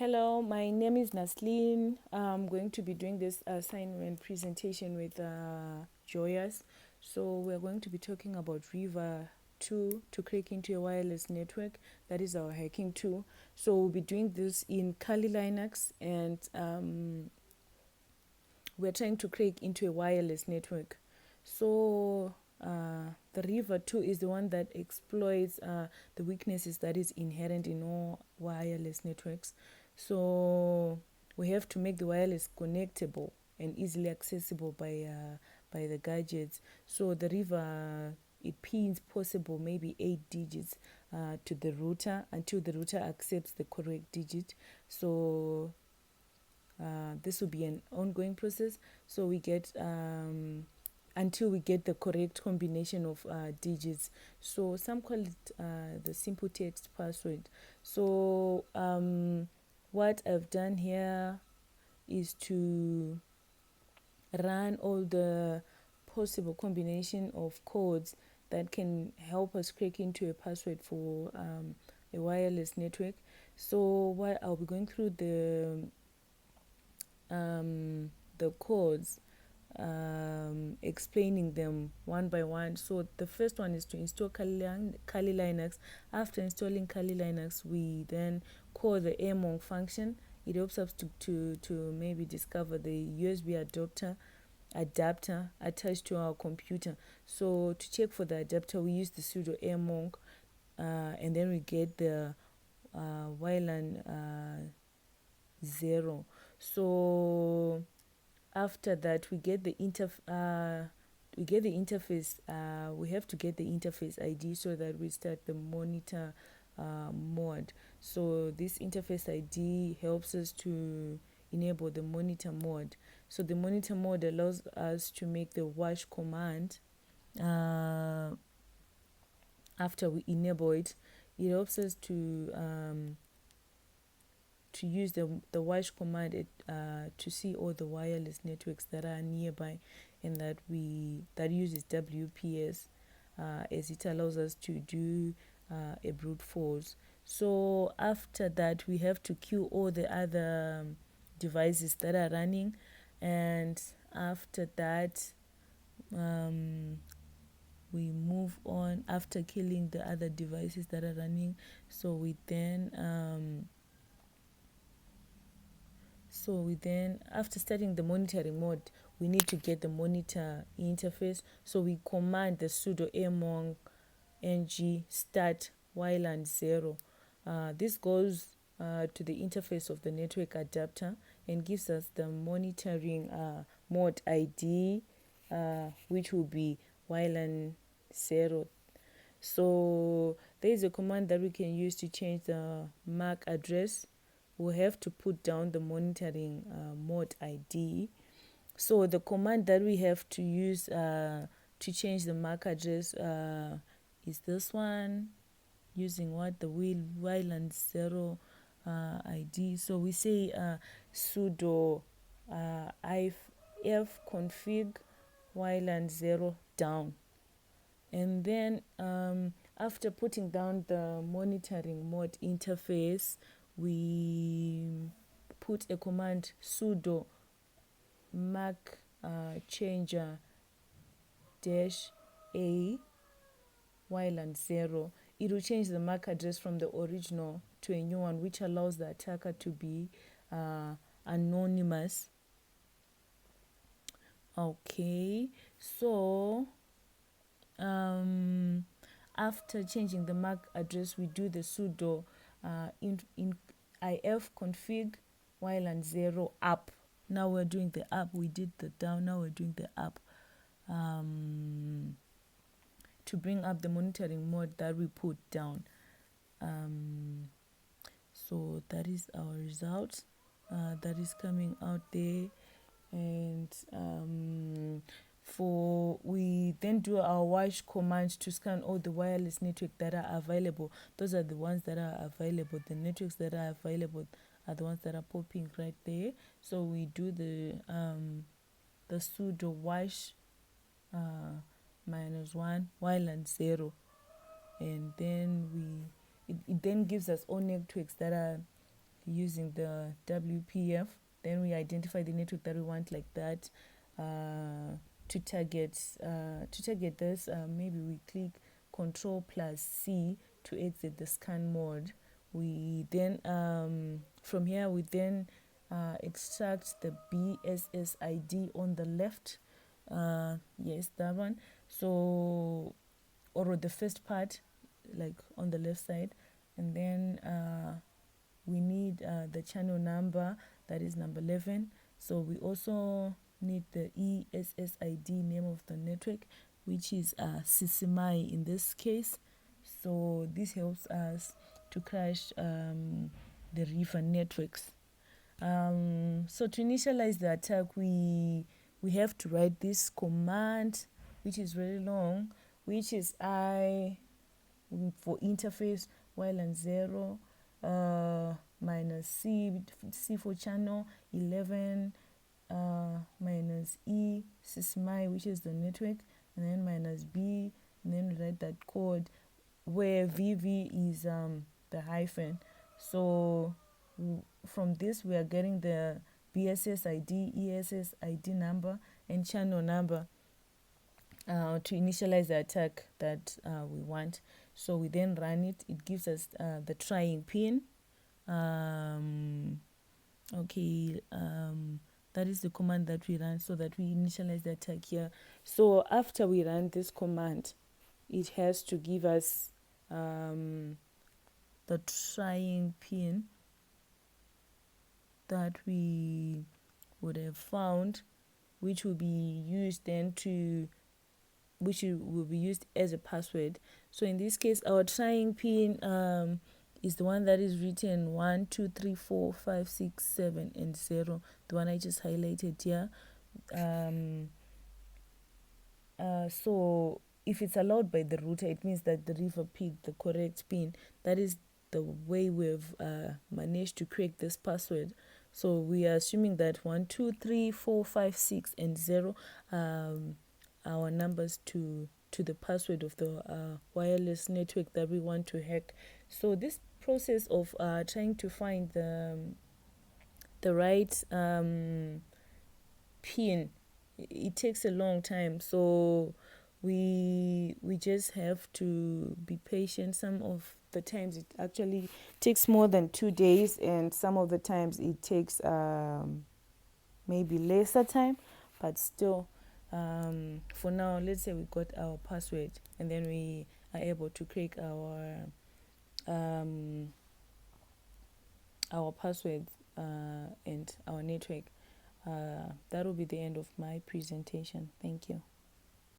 Hello, my name is Naslin. I'm going to be doing this assignment presentation with Joyous. So we're going to be talking about Reaver 2 to crack into a wireless network. That is our hacking tool. So we'll be doing this in Kali Linux, and we're trying to crack into a wireless network. So the Reaver 2 is the one that exploits the weaknesses that is inherent in all wireless networks. So we have to make the wireless connectable and easily accessible by the gadgets. So the Reaver, it pins possible maybe 8 digits to the router until the router accepts the correct digit. So this will be an ongoing process. So we get until we get the correct combination of digits. So some call it the simple text password. So what I've done here is to run all the possible combination of codes that can help us crack into a password for a wireless network. So what I'll be going through the codes, explaining them one by one. So the first one is to install Kali Linux. After installing Kali Linux, we then call the Among function. It helps us to maybe discover the USB adapter attached to our computer. So to check for the adapter, we use the sudo among, and then we get the WLAN 0. So after that, we get the interface. We have to get the interface ID so that we start the monitor mode. So this interface ID helps us to enable the monitor mode. So the monitor mode allows us to make the wash command. After we enable it, it helps us to use the wash command to see all the wireless networks that are nearby, and that uses WPS, as it allows us to do a brute force. So after that, we have to queue all the other devices that are running, and after that we move on after killing the other devices that are running. So we then after starting the monitoring mode, we need to get the monitor interface. So we command the sudo among ng start WLAN 0. This goes to the interface of the network adapter and gives us the monitoring mode ID, which will be WLAN 0. So there is a command that we can use to change the MAC address. We have to put down the monitoring mode ID. So the command that we have to use to change the MAC address is this one, using the WLAN 0 ID. So we say sudo ifconfig WLAN 0 down. And then after putting down the monitoring mode interface, we put a command sudo mac changer -a WLAN 0. It will change the MAC address from the original to a new one, which allows the attacker to be anonymous. Okay, so after changing the MAC address, we do the sudo ifconfig WLAN 0 up. Now we're doing the up. We did the down. Now we're doing the up. To bring up the monitoring mode that we put down. So that is our result. That is coming out there. And we then do our wash command to scan all the wireless network that are available. Those are the ones that are available. The networks that are available are the ones that are popping right there. So we do the sudo wash -1 WLAN 0, and then it then gives us all networks that are using the WPF. Then we identify the network that we want like that. To target this, maybe we click Control plus C to exit the scan mode. We then from here we then extract the BSSID on the left. Yes, that one. So, or the first part, like on the left side, and then we need the channel number, that is number 11. So we also need the ESSID name of the network, which is Sisimai in this case. So this helps us to crash the Reaver networks. So to initialize the attack, we have to write this command, which is very long, which is I for interface while and 0 minus C for channel 11 minus E Sysmai, which is the network, and then minus B, and then we write that code where VV is the hyphen. So from this we are getting the BSS ID, ESS ID number, and channel number to initialize the attack that we want. So we then run it. It gives us the trying pin. That is the command that we run so that we initialize the attack here. So after we run this command, it has to give us the trying pin that we would have found, which will be used then to which will be used as a password. So in this case, our trying pin is the one that is written 1 2 3 4 5 6 7 and 0, the one I just highlighted here. So if it's allowed by the router, it means that the Reaver picked the correct pin. That is the way we've managed to create this password. So we are assuming that 1 2 3 4 5 6 and 0 our numbers to the password of the wireless network that we want to hack. So this process of trying to find the right pin, it takes a long time. So we just have to be patient. Some of the times it actually takes more than 2 days, and some of the times it takes maybe lesser time, but still for now, let's say we got our password, and then we are able to create our password and our network. That will be the end of my presentation. Thank you.